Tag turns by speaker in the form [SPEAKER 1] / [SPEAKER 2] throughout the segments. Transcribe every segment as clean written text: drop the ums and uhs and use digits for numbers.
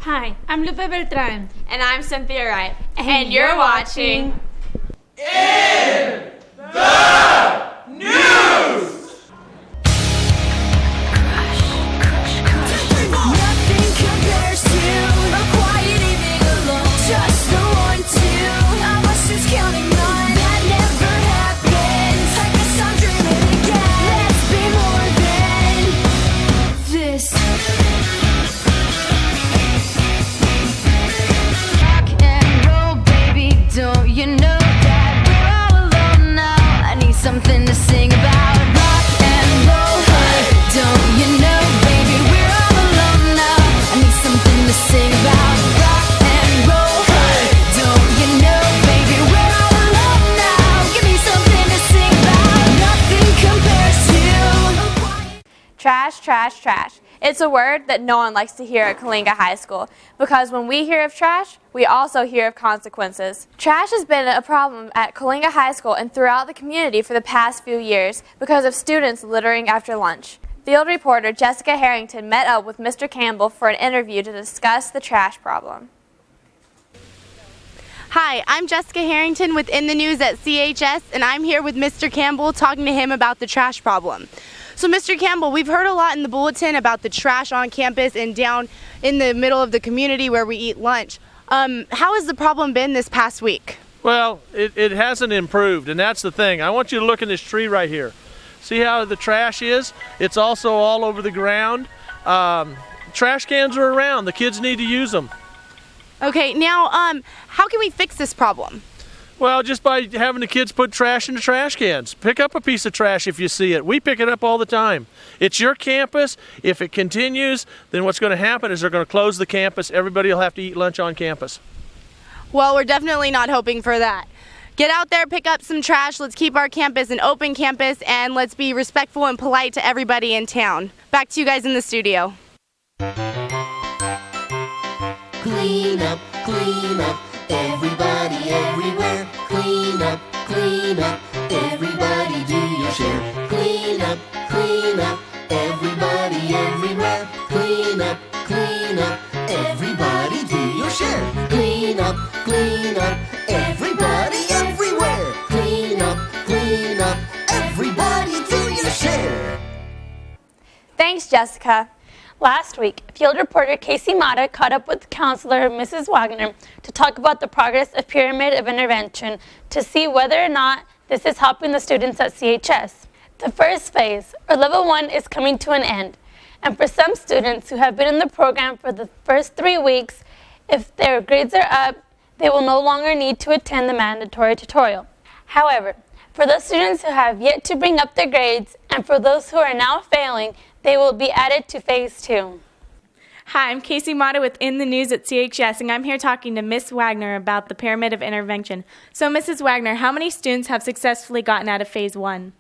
[SPEAKER 1] Hi, I'm Lupe Beltran.
[SPEAKER 2] And I'm Cynthia Wright. And you're watching
[SPEAKER 3] In the News!
[SPEAKER 4] Nothing compares to a quiet evening alone. Just the 1, 2. I was just counting on that never happened. I guess I'm dreaming again. Let's be more than this. Rock and roll, baby, don't you know that we're all alone now? I need something to sing about. Rock and roll, hey, don't you know, baby, we're all alone now. I need something to sing about. Rock and roll, hey, don't you know, baby, we're all alone now. Give me something to sing about. Nothing compares to a quiet.
[SPEAKER 2] trash, trash, trash. It's a word that no one likes to hear at Coalinga High School because when we hear of trash, we also hear of consequences. Trash has been a problem at Coalinga High School and throughout the community for the past few years because of students littering after lunch. Field reporter Jessica Harrington met up with Mr. Campbell for an interview to discuss the trash problem.
[SPEAKER 5] Hi, I'm Jessica Harrington with In the News at CHS, and I'm here with Mr. Campbell talking to him about the trash problem. So, Mr. Campbell, we've heard a lot in the bulletin about the trash on campus and down in the middle of the community where we eat lunch. How has the problem been this past week?
[SPEAKER 6] Well, it hasn't improved, and that's the thing. I want you to look in this tree right here. See how the trash is? It's also all over the ground. Trash cans are around. The kids need to use them.
[SPEAKER 5] Okay, now, how can we fix this problem?
[SPEAKER 6] Well, just by having the kids put trash in the trash cans. Pick up a piece of trash if you see it. We pick it up all the time. It's your campus. If it continues, then what's going to happen is they're going to close the campus. Everybody will have to eat lunch on campus.
[SPEAKER 5] Well, we're definitely not hoping for that. Get out there, pick up some trash. Let's keep our campus an open campus, and let's be respectful and polite to everybody in town. Back to you guys in the studio.
[SPEAKER 4] Clean up, everybody everywhere. Clean up, everybody do your share. Clean up, everybody everywhere. Clean up, everybody do your share. Clean up, everybody everywhere. Clean up, everybody do your share.
[SPEAKER 2] Thanks, Jessica.
[SPEAKER 1] Last week, field reporter Casey Mata caught up with counselor Mrs. Wagner to talk about the progress of Pyramid of Intervention to see whether or not this is helping the students at CHS. The first phase, or level 1, is coming to an end. And for some students who have been in the program for the first 3 weeks, if their grades are up, they will no longer need to attend the mandatory tutorial. However, for those students who have yet to bring up their grades, and for those who are now failing, they will be added to phase 2.
[SPEAKER 7] Hi, I'm Casey Mata with In the News at CHS, and I'm here talking to Miss Wagner about the Pyramid of Intervention. So, Mrs. Wagner, how many students have successfully gotten out of phase 1?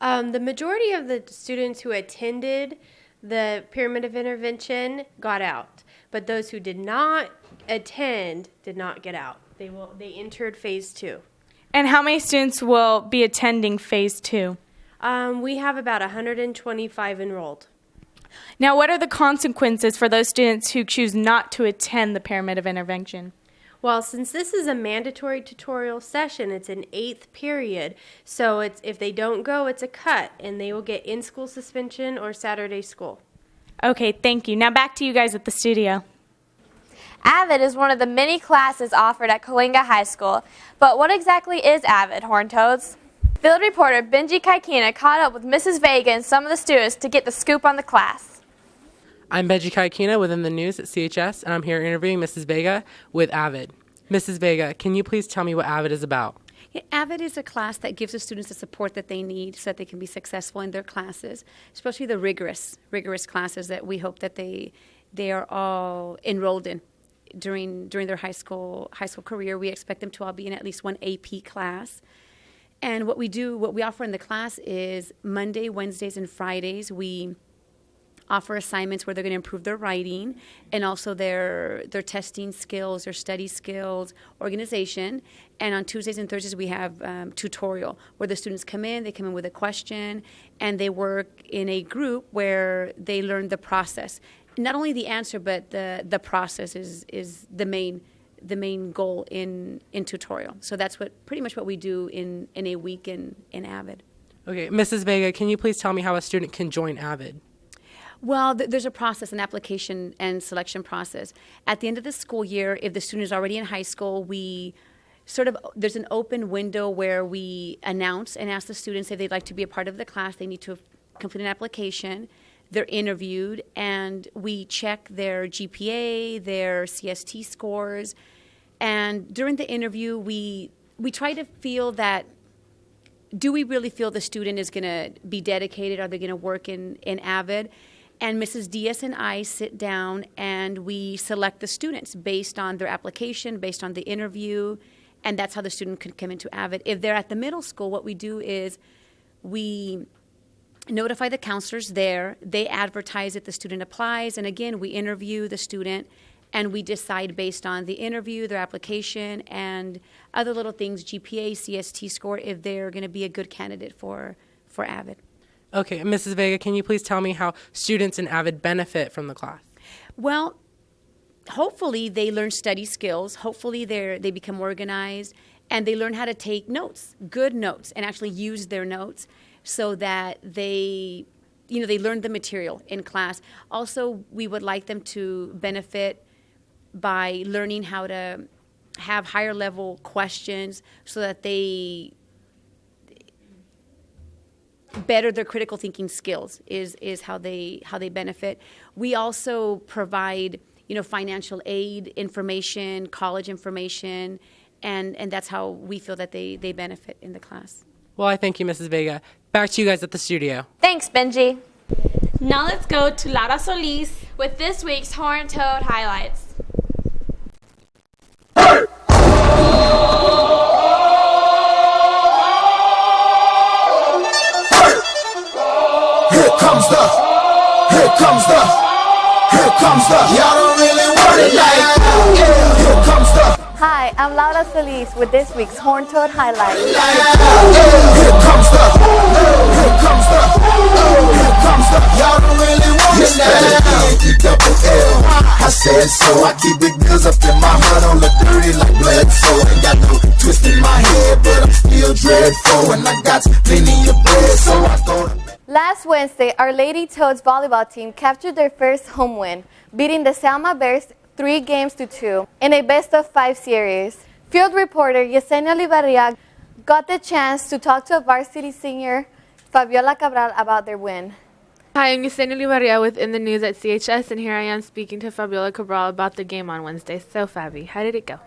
[SPEAKER 8] The majority of the students who attended the Pyramid of Intervention got out, but those who did not attend did not get out. They entered phase 2.
[SPEAKER 7] And how many students will be attending phase 2?
[SPEAKER 8] We have about 125 enrolled.
[SPEAKER 7] Now, what are the consequences for those students who choose not to attend the Pyramid of Intervention?
[SPEAKER 8] Well, since this is a mandatory tutorial session, it's an 8th period, so if they don't go, it's a cut, and they will get in-school suspension or Saturday school.
[SPEAKER 7] Okay, thank you. Now back to you guys at the studio.
[SPEAKER 2] AVID is one of the many classes offered at Coalinga High School. But what exactly is AVID, Horned Toads? Field reporter Benji Kaikina caught up with Mrs. Vega and some of the students to get the scoop on the class.
[SPEAKER 9] I'm Benji Kaikina with In the News at CHS, and I'm here interviewing Mrs. Vega with AVID. Mrs. Vega, can you please tell me what AVID is about?
[SPEAKER 10] Yeah, AVID is a class that gives the students the support that they need so that they can be successful in their classes, especially the rigorous classes that we hope that they are all enrolled in during their high school career. We expect them to all be in at least one AP class. And what we offer in the class is Monday, Wednesdays, and Fridays. We offer assignments where they're going to improve their writing and also their testing skills, their study skills, organization. And on Tuesdays and Thursdays, we have tutorial where the students come in with a question, and they work in a group where they learn the process. not only the answer, but the process is the main goal in tutorial. So that's pretty much what we do in a week in AVID.
[SPEAKER 9] Okay, Mrs. Vega, can you please tell me how a student can join AVID?
[SPEAKER 10] Well, there's a process, an application and selection process. At the end of the school year, if the student is already in high school, there's an open window where we announce and ask the students if they'd like to be a part of the class. They need to complete an application. They're interviewed, and we check their GPA, their CST scores. And during the interview, we try to feel that, do we really feel the student is going to be dedicated? Are they going to work in AVID? And Mrs. Diaz and I sit down and we select the students based on their application, based on the interview, and that's how the student can come into AVID. If they're at the middle school, what we do is we notify the counselors there. They advertise it, the student applies, and again, we interview the student, and we decide based on the interview, their application, and other little things, GPA, CST score, if they're going to be a good candidate for AVID.
[SPEAKER 9] Okay, Mrs. Vega, can you please tell me how students in AVID benefit from the class?
[SPEAKER 10] Well, hopefully they learn study skills. Hopefully they become organized, and they learn how to take notes, good notes, and actually use their notes so that they learn the material in class. Also, we would like them to benefit by learning how to have higher level questions so that they better their critical thinking skills is how they benefit. We also provide financial aid information, college information, and that's how we feel that they benefit in the class.
[SPEAKER 9] Well, I thank you, Mrs. Vega. Back to you guys at the studio.
[SPEAKER 2] Thanks, Benji.
[SPEAKER 7] Now let's go to Laura Solis.
[SPEAKER 2] With this week's Horn Toad highlights.
[SPEAKER 3] Here comes the, y'all don't really want it like that. Yeah, here comes the.
[SPEAKER 11] Hi, I'm Laura Solis with this week's Horn Toad highlights.
[SPEAKER 3] Here comes the, here comes the, here comes the, y'all don't really want it now. E-double-L, I said so, I keep big bills up in my heart, don't look dirty like blood, so ain't got no twist in my head, but I'm still dreadful, and I got plenty of bread, so I go to bed.
[SPEAKER 11] Last Wednesday, our Lady Toads volleyball team captured their first home win, beating the Selma Bears 3-2 in a best-of-5 series. Field reporter Yesenia Olivarria got the chance to talk to a varsity senior, Fabiola Cabral, about their win.
[SPEAKER 12] Hi, I'm Yesenia Olivarria with In the News at CHS, and here I am speaking to Fabiola Cabral about the game on Wednesday. So, Fabi, how did it go?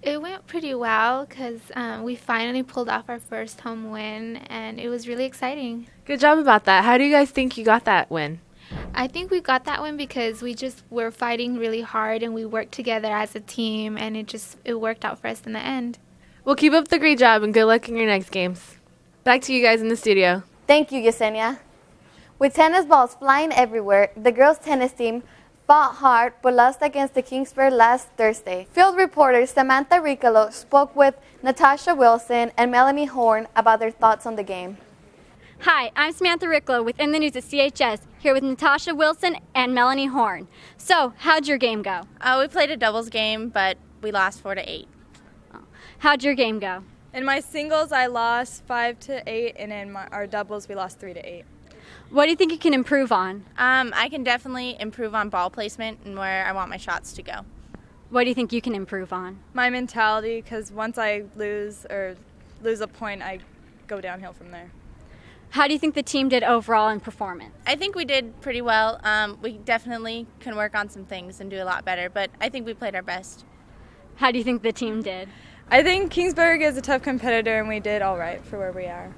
[SPEAKER 13] It went pretty well because we finally pulled off our first home win, and it was really exciting.
[SPEAKER 12] Good job about that. How do you guys think you got that win?
[SPEAKER 13] I think we got that win because were fighting really hard, and we worked together as a team, and it worked out for us in the end.
[SPEAKER 12] Well, keep up the great job, and good luck in your next games. Back to you guys in the studio.
[SPEAKER 11] Thank you, Yesenia. With tennis balls flying everywhere, the girls' tennis team fought hard but lost against the Kingsburg last Thursday. Field reporter Samantha Ricolo spoke with Natasha Wilson and Melanie Horn about their thoughts on the game.
[SPEAKER 14] Hi, I'm Samantha Ricolo with In the News at CHS, here with Natasha Wilson and Melanie Horn. So, how'd your game go?
[SPEAKER 15] We played a doubles game, but we lost 4-8.
[SPEAKER 14] How'd your game go?
[SPEAKER 16] In my singles, I lost 5-8, and in our doubles, we lost 3-8.
[SPEAKER 14] What do you think you can improve on?
[SPEAKER 15] I can definitely improve on ball placement and where I want my shots to go.
[SPEAKER 14] What do you think you can improve on?
[SPEAKER 16] My mentality, because once I lose a point, I go downhill from there.
[SPEAKER 14] How do you think the team did overall in performance?
[SPEAKER 15] I think we did pretty well. We definitely can work on some things and do a lot better, but I think we played our best.
[SPEAKER 14] How do you think the team did?
[SPEAKER 16] I think Kingsburg is a tough competitor, and we did all right for where we are.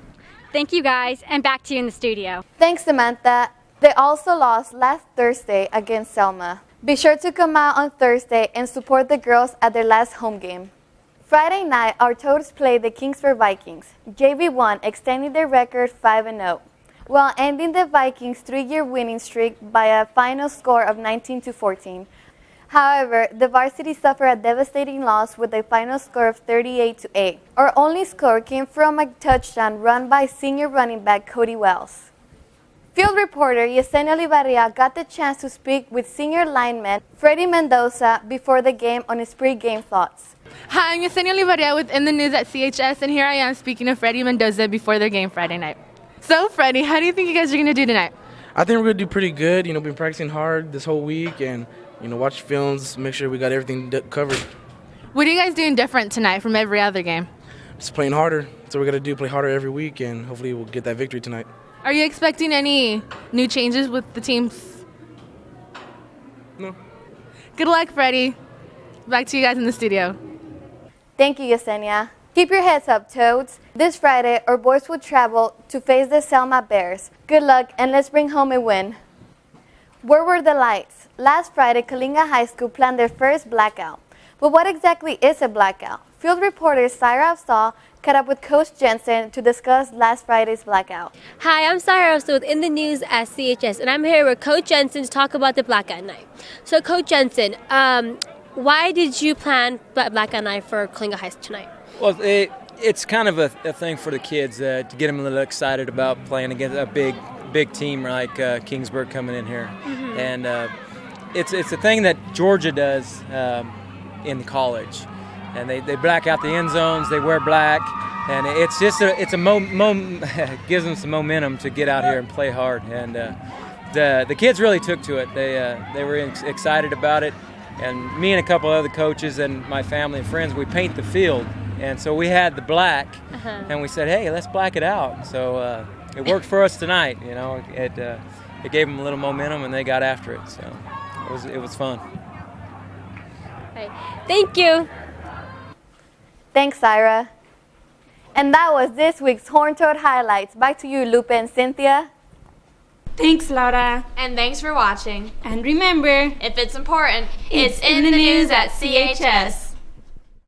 [SPEAKER 14] Thank you guys, and back to you in the studio.
[SPEAKER 11] Thanks, Samantha. They also lost last Thursday against Selma. Be sure to come out on Thursday and support the girls at their last home game. Friday night, our Toads played the Kingsburg Vikings. JV1 extending their record 5-0, while ending the Vikings' 3-year winning streak by a final score of 19-14. However, the varsity suffered a devastating loss with a final score of 38-8. Our only score came from a touchdown run by senior running back Cody Wells. Field reporter Yesenia Olivaria got the chance to speak with senior lineman Freddie Mendoza before the game on his pre-game thoughts.
[SPEAKER 12] Hi, I'm Yesenia Olivaria with In the News at CHS, and here I am speaking to Freddie Mendoza before their game Friday night. So, Freddie, how do you think you guys are going to do tonight?
[SPEAKER 17] I think we're going to do pretty good. Been practicing hard this whole week and, watch films, make sure we got everything covered.
[SPEAKER 12] What are you guys doing different tonight from every other game?
[SPEAKER 17] Just playing harder. That's what we're going to do, play harder every week, and hopefully we'll get that victory tonight.
[SPEAKER 12] Are you expecting any new changes with the teams?
[SPEAKER 17] No.
[SPEAKER 12] Good luck, Freddie. Back to you guys in the studio.
[SPEAKER 11] Thank you, Yesenia. Keep your heads up, Toads. This Friday, our boys will travel to face the Selma Bears. Good luck, and let's bring home a win. Where were the lights? Last Friday, Kalinga High School planned their first blackout. But what exactly is a blackout? Field reporter Syra Afsal caught up with Coach Jensen to discuss last Friday's blackout.
[SPEAKER 18] Hi, I'm Syra Afsal with In the News at CHS, and I'm here with Coach Jensen to talk about the blackout night. So, Coach Jensen, why did you plan blackout night for Kalinga High tonight?
[SPEAKER 19] Well, it's kind of a thing for the kids to get them a little excited about playing against a big team like Kingsburg coming in here.
[SPEAKER 18] Mm-hmm.
[SPEAKER 19] And it's a thing that Georgia does in college. And they black out the end zones, they wear black, and it's just gives them some momentum to get out here and play hard. And the kids really took to it. They were excited about it. And me and a couple other coaches and my family and friends, we paint the field. And so we had the black, and we said, hey, let's black it out. So it worked for us tonight. It gave them a little momentum, and they got after it. So it was fun.
[SPEAKER 18] Right. Thank you.
[SPEAKER 11] Thanks, Syra. And that was this week's Horn Toad Highlights. Back to you, Lupe and Cynthia.
[SPEAKER 7] Thanks, Laura.
[SPEAKER 2] And thanks for watching.
[SPEAKER 7] And remember,
[SPEAKER 2] if it's important,
[SPEAKER 7] it's in the news at CHS.